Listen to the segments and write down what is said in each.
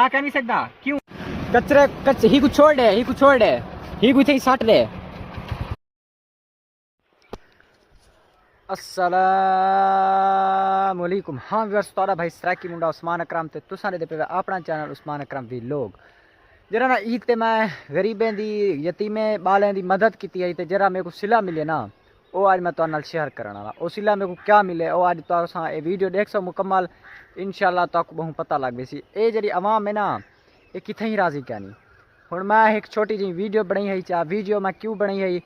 कह नहीं सकता क्यों कचरे ही कुछ छोड़ दे, ही कुछ ही सट दे। अस्सलाम वालेकुम। हाँ व्यूअर्स, तारा भाई सराकी मुंडा उस्मान अकरम ते तुसां दे पे अपना चैनल उस्मान अकरम वी लोग। जरा ना ईद ते मैं गरीबें दी यतीमें बालें दी मदद की है ते जरा मेरे को सिला मिले ना वो आज मैं तुहाडे नाल शेयर करन वाला। वो सिला मेरे को क्या मिले वो आज तुसां ये वीडियो देख सो मुकम्मल, इंशाल्लाह तुहानू बहुत पता लग बेसी। ये जड़ी आवाम है ना ये किथे ही राजी कहनी। हुण मैं एक छोटी जी वीडियो बनाई है, चा वीडियो मैं क्यों बनाई है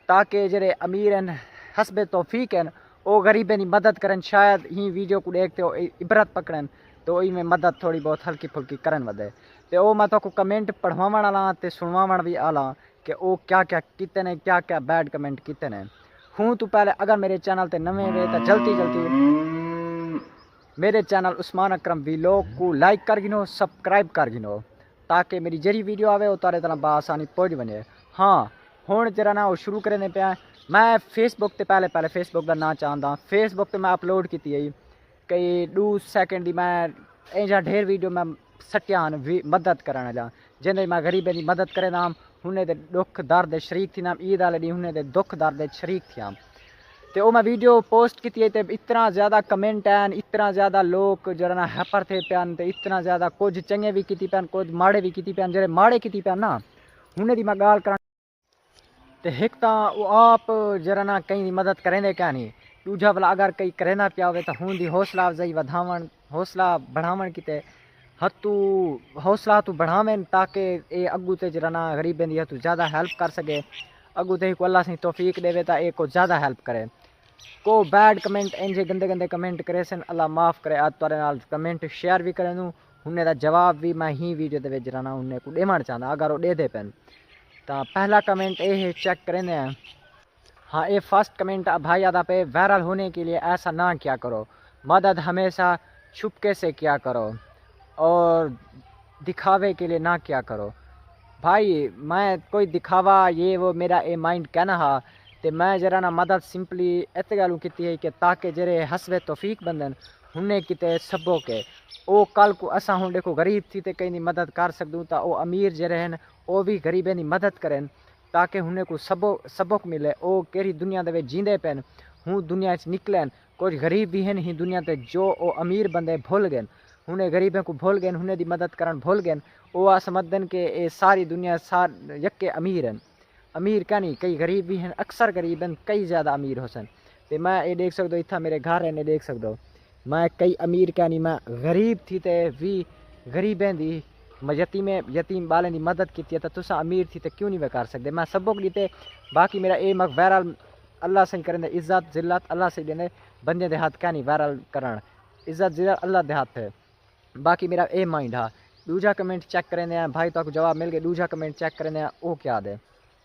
ताकि जड़े अमीर हैं हसबे तौफीक हैं वो गरीबें की मदद करन। शायद ही वीडियो को देखते हो इबरत पकड़न तो में मदद थोड़ी बहुत हल्की फुल्की करन वधे। तो वो मैं तो कमेंट पढ़वावन वाला ते सुनवावन भी आला कि वो क्या क्या किते ने, क्या क्या बैड कमेंट किते ने। हूँ तू पहले अगर मेरे चैनल ते नवे वे तो जल्दी मेरे चैनल उस्मान अकरम वी लोग को लाइक कर गिनो, सब्सक्राइब कर गिनो ताकि मेरी जरी वीडियो आवे वो तारे तरह बासानी पहुँच बने। हाँ हुण जरा ना वो शुरू करने पे मैं फेसबुक ते पहले फेसबुक का ना चाहता। फेसबुक ते मैं अपलोड की है कई 2 सेकंड की मैं ऐसा ढेर वीडियो मैं सटियान मदद करने जा जिन्हें मैं गरीबें की मदद करे नाम हुने दे दुख दर्द शरीक थी नाम ईद वाले दी हुने दे दुख दर्द शरीक थी। तो वो मैं वीडियो पोस्ट की है तो इतना ज़्यादा कमेंट हैं, इतना ज़्यादा लोग जरा ना हैपर थे पैन तो इतना ज़्यादा कुछ चंगे भी की पैन कुछ माड़े भी की पैन। जो माड़े की पैन ना हुने दी मैं गाल कर तो एक तो वो आप जरा ना कहीं मदद करेंगे क्या नहीं, दूजा भला अगर कहीं करेना पिया हो तो हूँ दी हौसला अफजाई वधावन हौसला बढ़ावन किते हतू हौसला तू बढ़ावें ताकि ये अगू ते जरा ना गरीबें दी हतू ज़्यादा हेल्प कर सके। अगू ते को अल्लाह से तौफीक देवे तो ये को ज़्यादा हेल्प करे। को बैड कमेंट इंजे गंदे गंदे कमेंट करे सन अल्लाह माफ़ करे। आज तुहाडे नाल कमेंट शेयर भी करे दूँ उन्हें दा जवाब भी मैं ही वीडियो दे जरा ना उन्हें को देवण चाहता अगर वो दे दे पैन। तो पहला कमेंट ये है चेक करें। हाँ ये फर्स्ट कमेंट भाई आदा पे वायरल होने के लिए ऐसा ना क्या करो, मदद हमेशा छुपके से किया करो और दिखावे के लिए ना क्या करो। भाई मैं कोई दिखावा ये वो मेरा ए माइंड कहना हा तो मैं जरा ना मदद सिंपली इत गलू की है कि ताकि जरे हसबे तौफीक बंदन हुन्ने किते सबो के ओ कल को असा हूँ देखो गरीब थी तो कहीं मदद कर सकूँ तो वो अमीर जरे हैं वो भी गरीबें की मदद करें ताकि हुन्ने को सबक मिले। वो केरी दुनिया दे जींदे पैन हूँ दुनिया निकलन। कुछ गरीब भी हैं ही दुनिया ते जो वो अमीर बंदे भूल गए उन्हें गरीबों को भूल गए उन्हें दी मदद करन भूल गए। वो समझन के ये सारी दुनिया यके अमीर हैं। अमीर क्या नहीं कई गरीब भी हैं, अक्सर गरीब हैं कई ज़्यादा अमीर हो सन। तो मैं ये देख सकते इतना मेरे घर रहने देख सकते मैं कई अमीर क्या नहीं मैं गरीब थी तो भी गरीबें दी यतीम बालें की मदद की तो तुसा अमीर थी तो क्यों नहीं वे कर सकते। मैं सबको दीते बाकी मेरा एम वायरल अल्लाह से करें इज्जत जिल्लत अल्लाह से देने बंदे दे हाथ क्या नहीं वायरल करन इज्जत जिल्लत अल्लाह दे हाथ है। बाकी मेरा ए माइंड हा। दूजा कमेंट चेक करें भाई तो जवाब मिल गया। दूजा कमेंट चेक करें वो क्या दे।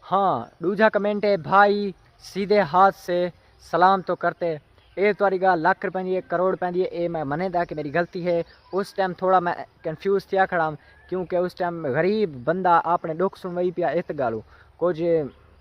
हाँ दूजा कमेंट है भाई सीधे हाथ से सलाम तो करते ये तुम्हारी गाल लाख रुपये की 1 करोड़ पैंदी है ये मैं मनेदा कि मेरी गलती है। उस टाइम थोड़ा मैं कन्फ्यूज़ थिया खड़ा क्योंकि उस टाइम गरीब बंदा आपने दुख सुनवाई पिया इत गालू कुछ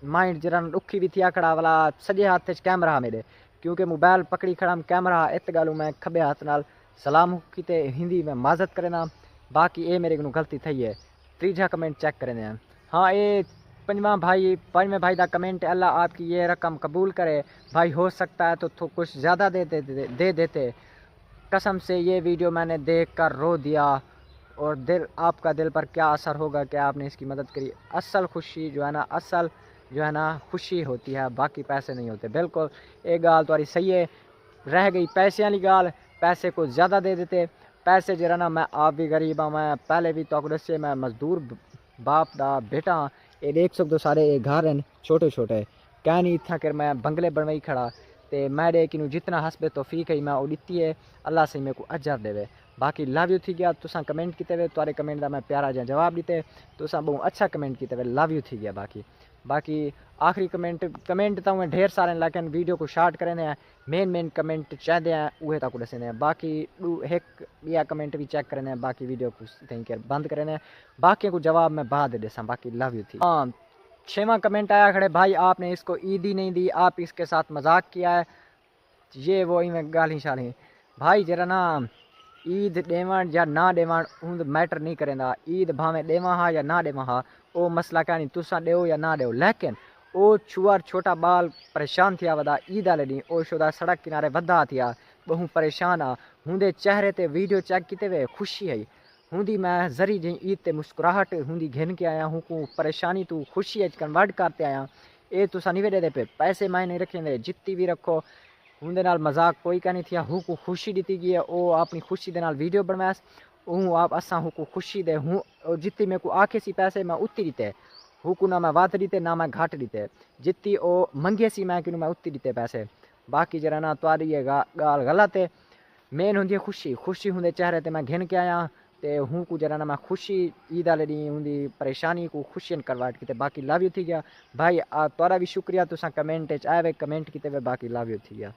माइंड जरा दुखी भी थिया खड़ा वाला सजे हाथ कैमरा मेरे क्योंकि मोबाइल पकड़ी खड़ा कैमरा इत गालू मैं खबे हाथ नाल सलाम किते हिंदी में माजत करना। बाकी ये मेरे को गलती थी है। तीजा कमेंट चेक करें। हाँ ये पंजवें भाई का कमेंट अल्लाह आपकी ये रकम कबूल करे। भाई हो सकता है तो कुछ ज़्यादा दे देते कसम से ये वीडियो मैंने देख कर रो दिया और आपका दिल पर क्या असर होगा कि आपने इसकी मदद करी। असल खुशी जो है ना खुशी होती है बाकी पैसे नहीं होते। बिल्कुल एक गाल तुम्हारी सही है। रह गई पैसे वाली गाल, पैसे को ज़्यादा दे देते। पैसे जरा ना मैं आप भी गरीब हाँ मैं पहले भी तो दसे मैं मजदूर बाप दा बेटा हाँ। ये देख सकते सारे ये घर हैं छोटे छोटे क्या नहीं इतना कर मैं बंगले बनवाई खड़ा तो मैं कि जितना हसबे तौफीक है मैं वो दिती है अल्लाह से मेरे को अजर देवे। बाकी लव यू थी गया तुसा कमेंट किए हुए तुरे कमेंट का मैं प्यारा जहा जवाब दीते तुसा बहुत अच्छा कमेंट किए हुए लव यू थी गया। बाकी आखिरी कमेंट तो मैं ढेर सारे लेकिन वीडियो को शार्ट करें मेन कमेंट चाहते हैं वह तक दसें। बाकी एक या कमेंट भी चेक करें बाकी वीडियो को बंद करें बाकी को जवाब मैं बाद दसा। बाकी लव यू थी। हाँ 6वां कमेंट आया खड़े भाई आपने इसको ईद ही नहीं दी आप इसके साथ मजाक किया है ये वो ही में गाली शाली। भाई जरा ना عید ॾियण یا نہ ॾियण ہوں میٹر نہیں کریندا عید بھاویں ॾियां हा یا نہ ॾियां हा وہ مسئلہ کہانی تساں ॾियो یا نہ ॾियो لیکن او چھوار چھوٹا بال پریشان تھیا ودا عید والے ॾींहुं او شودا سڑک کنارے ودا تھیا بہوں پریشان آ ہوندے چہرے تے ویڈیو چیک کیتے وے خوشی ہے ہوندی میں ذری جی عید تے مسکراہٹ ہوندی گھن کے آیا ہوں کو پریشانی تو خوشی اچ کنورٹ کرتے آیا اے تساں نہیں ویڈے دے پے پیسے میں نہیں رکھیں دے جتنی بھی رکھو ہوندے نال مذاق کوئی کا نہیں تھیا ہوں کو خوشی دیتی گئی ہے او اپنی خوشی دے نال ویڈیو بنواس ہوں آپ اساں ہوں کو خوشی دے ہوں جتنی میں کو آکھے سی پیسے میں اتنی دیتے ہوں کو نہ میں ود دیتے نہ میں گھٹ دیتے جتنی او منگے سی میں کنوں میں اتنی دیتے پیسے باقی جرا نا تواڈی یہ گال غلط ہے مین ہوندی خوشی خوشی ہوندے چہرے تے میں گھن کے آیا تے ہوں کو جرا نا میں خوشی عید والے ڈی ہوندی پریشانی کو خوشی کنورٹ کیتے باقی لو یو تھی گیا بھائی تواڈا بھی شکریہ تساں کمنٹ وچ آئے کمنٹ کیتے باقی لو یو تھی گیا